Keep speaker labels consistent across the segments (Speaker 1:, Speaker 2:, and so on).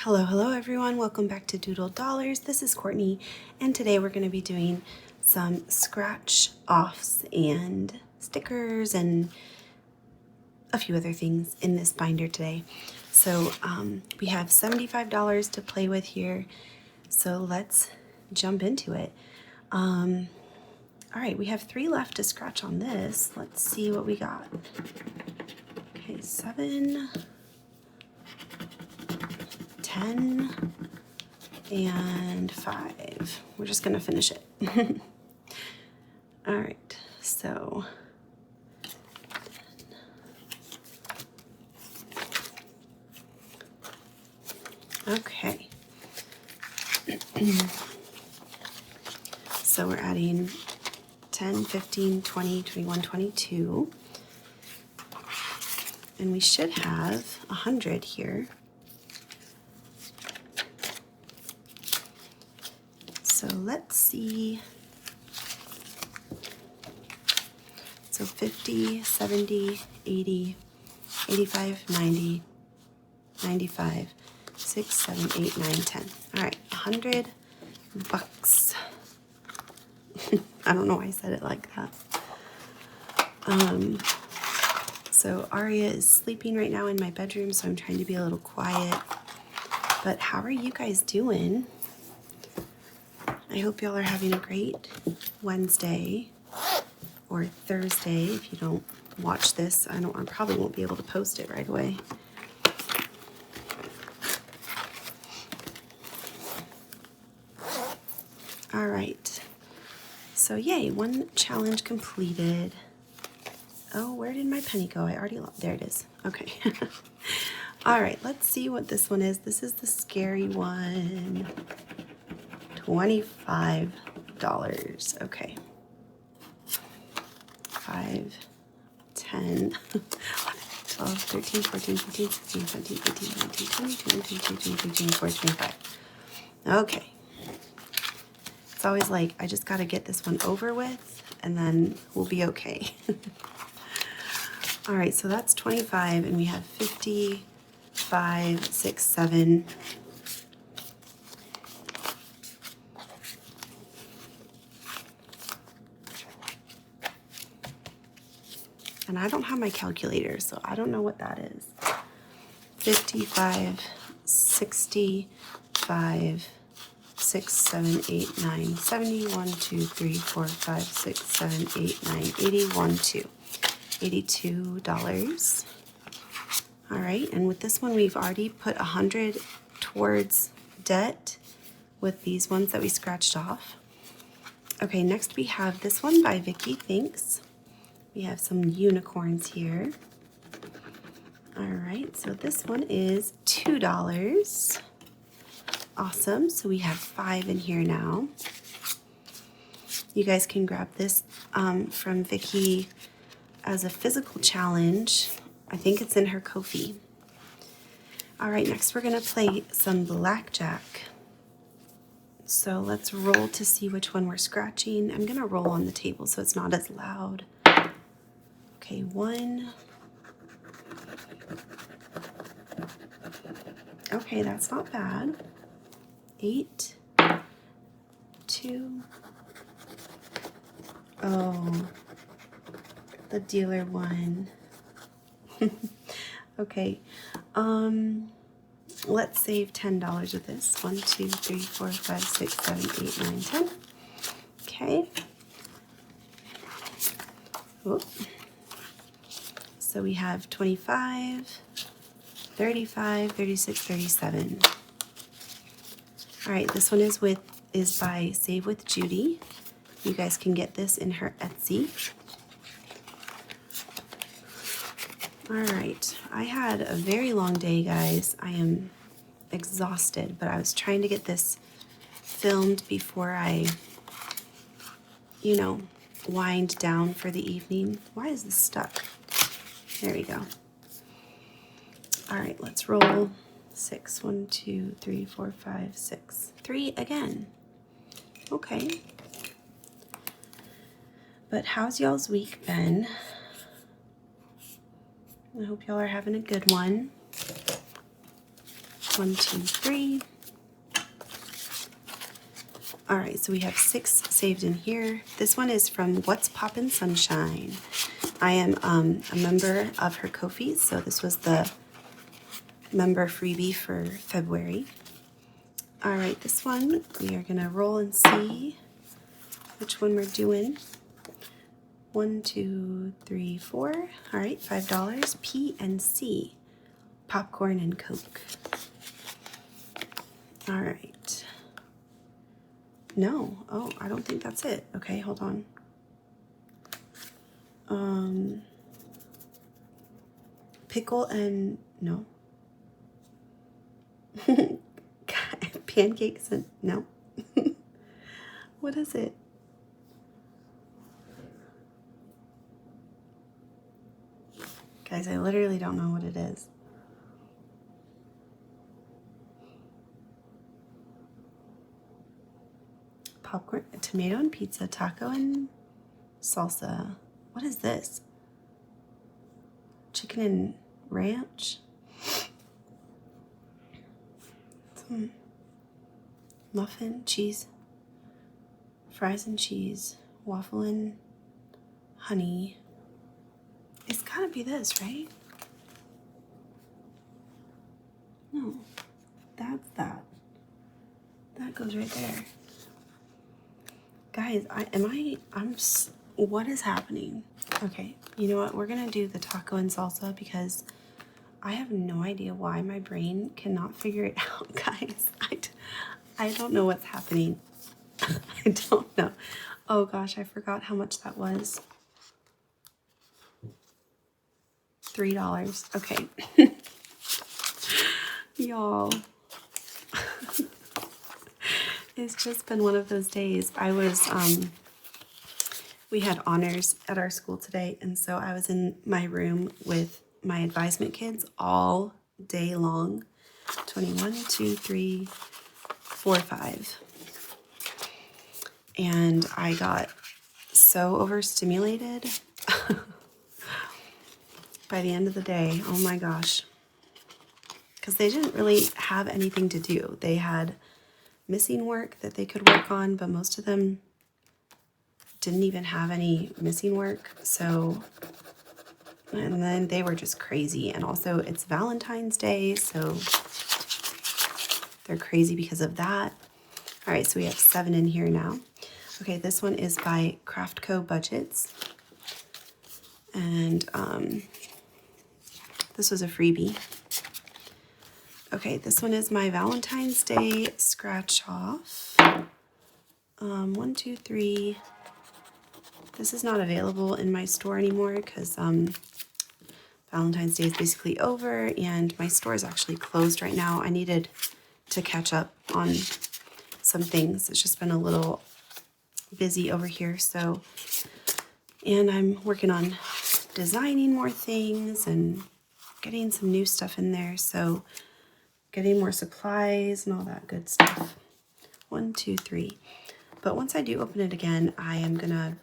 Speaker 1: Hello everyone, welcome back to Doodle Dollars. This is Courtney, and today we're going to be doing some scratch offs and stickers and a few other things in this binder today. So we have $75 to play with here, so let's jump into it. All right, we have 3 left to scratch on this. Let's see what we got. Okay, 7, 10, and 5. We're just gonna finish it. All right, so okay. So we're adding 10, 15, 20, 21, 22. And we should have 100 here. So let's see. So 50, 70, 80, 85, 90, 95, 6, 7, 8, 9, 10. All right, $100. I don't know why I said it like that. So Aria is sleeping right now in my bedroom, so I'm trying to be a little quiet. But how are you guys doing? I hope y'all are having a great Wednesday or Thursday. If you don't watch this, I probably won't be able to post it right away. All right. So yay, 1 challenge completed. Oh, where did my penny go? I already lost. There it is. Okay. All right, let's see what this one is. This is the scary one. $25. Okay. 5, 10, 12, 13, 14, 15, 16, 17, 18, 19, 20, 21, 22, 23, 24, 25. Okay. It's always like, I just got to get this one over with, and then we'll be okay. All right, so that's 25, and we have 50, 5, 6, 7. And I don't have my calculator, so I don't know what that is. 55, 65, 6, 7, 8, 9, 70, 1, 2, 3, 4, 5, 6, 7, 8, 9, 80, 1, 2. $82. All right, and with this one, we've already put 100 towards debt with these ones that we scratched off. Okay, next we have this one by Vicky Thinks. We have some unicorns here. All right, so this one is $2. Awesome, so we have 5 in here now. You guys can grab this from Vicky as a physical challenge. I think it's in her Ko-fi. All right, next we're gonna play some blackjack. So let's roll to see which one we're scratching. I'm gonna roll on the table so it's not as loud. Okay, 1. Okay, that's not bad. 8, 2. Oh, the dealer won. Okay, let's save $10 of this. 1, 2, 3, 4, 5, 6, 7, 8, 9, 10. Okay. Whoop. So we have 25, 35, 36, 37. All right, this one is by Save with Judy. You guys can get this in her Etsy. All right, I had a very long day, guys. I am exhausted, but I was trying to get this filmed before I, wind down for the evening. Why is this stuck? There we go. All right, let's roll. 6, 1, 2, 3, 4, 5, 6. 3 again. Okay. But how's y'all's week been? I hope y'all are having a good one. 1, 2, 3. All right, so we have 6 saved in here. This one is from What's Poppin' Sunshine. I am a member of her Ko-fi, so this was the member freebie for February. All right, this one we are gonna roll and see which one we're doing. 1, 2, 3, 4. All right, $5. P and C, popcorn and Coke. All right. No, oh, I don't think that's it. Okay, hold on. Pickle and, no. Pancakes and, no. What is it? Guys, I literally don't know what it is. Popcorn, tomato and pizza, taco and salsa. What is this? Chicken and ranch? Some muffin, cheese, fries and cheese, waffle and honey. It's gotta be this, right? No, that's that. That goes right there. Guys, what is happening? Okay, you know what? We're gonna do the taco and salsa because I have no idea why my brain cannot figure it out, guys. I don't know what's happening. I don't know. Oh gosh, I forgot how much that was. $3. Okay. Y'all. It's just been one of those days. I was, we had honors at our school today, and so I was in my room with my advisement kids all day long. 21, 2, 3, 4, 5. And I got so overstimulated by the end of the day. Oh my gosh. Because they didn't really have anything to do. They had missing work that they could work on, but most of them didn't even have any missing work. So, and then they were just crazy. And also it's Valentine's Day, so they're crazy because of that. All right, so we have 7 in here now. Okay, this one is by Craftco Budgets. And this was a freebie. Okay, this one is my Valentine's Day scratch off. 1, 2, 3. This is not available in my store anymore because Valentine's Day is basically over and my store is actually closed right now. I needed to catch up on some things. It's just been a little busy over here, so, and I'm working on designing more things and getting some new stuff in there, so getting more supplies and all that good stuff. 1, 2, 3. But once I do open it again, I am gonna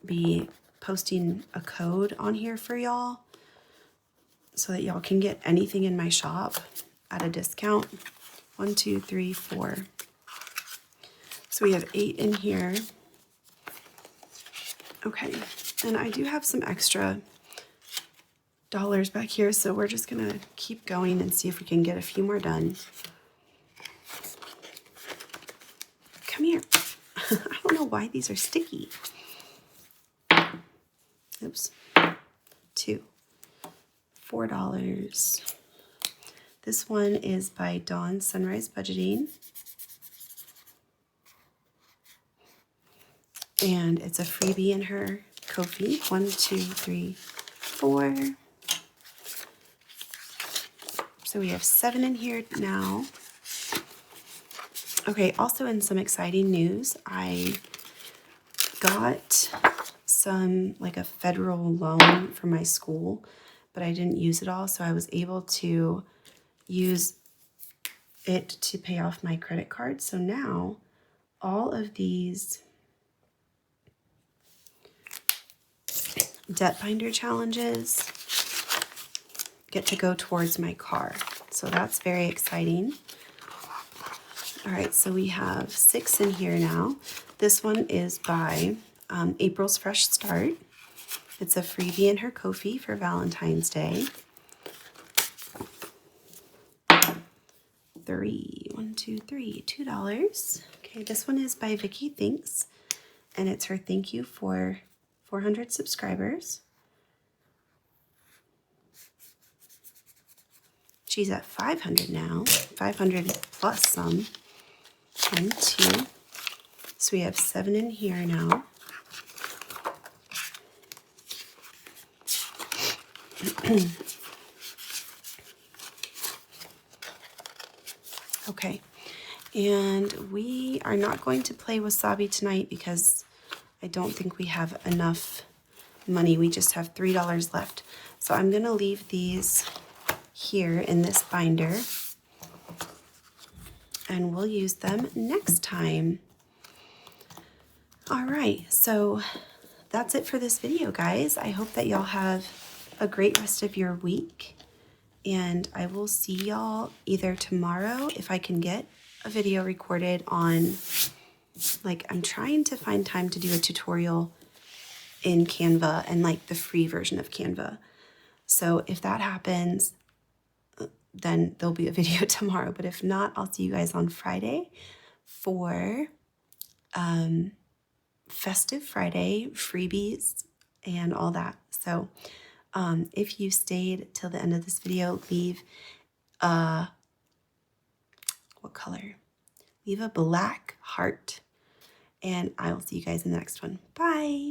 Speaker 1: be posting a code on here for y'all so that y'all can get anything in my shop at a discount. 1, 2, 3, 4. So we have 8 in here. Okay, and I do have some extra dollars back here, so we're just gonna keep going and see if we can get a few more done. Come here. I don't know why these are sticky. Oops. 2. $4. This one is by Dawn Sunrise Budgeting. And it's a freebie in her Ko-fi. 1, 2, 3, 4. So we have 7 in here now. Okay, also in some exciting news, I got some, like a federal loan for my school, but I didn't use it all, so I was able to use it to pay off my credit card. So now all of these debt binder challenges get to go towards my car. So that's very exciting. All right, so we have 6 in here now. This one is by April's Fresh Start. It's a freebie in her Ko-fi for Valentine's Day. 1, 2, 3, $2. Okay, this one is by Vicky Thinks, and it's her thank you for 400 subscribers. She's at 500 now, 500 plus some. 1, 2. So we have 7 in here now. Okay, and we are not going to play wasabi tonight because I don't think we have enough money. We just have $3 left. So I'm going to leave these here in this binder, and we'll use them next time. All right, so that's it for this video, guys. I hope that y'all have a great rest of your week, and I will see y'all either tomorrow if I can get a video recorded on, like, I'm trying to find time to do a tutorial in Canva and like the free version of Canva. So if that happens, then there'll be a video tomorrow. But if not, I'll see you guys on Friday for Festive Friday freebies and all that. So if you stayed till the end of this video, leave what color? Leave a black heart, and I will see you guys in the next one. Bye.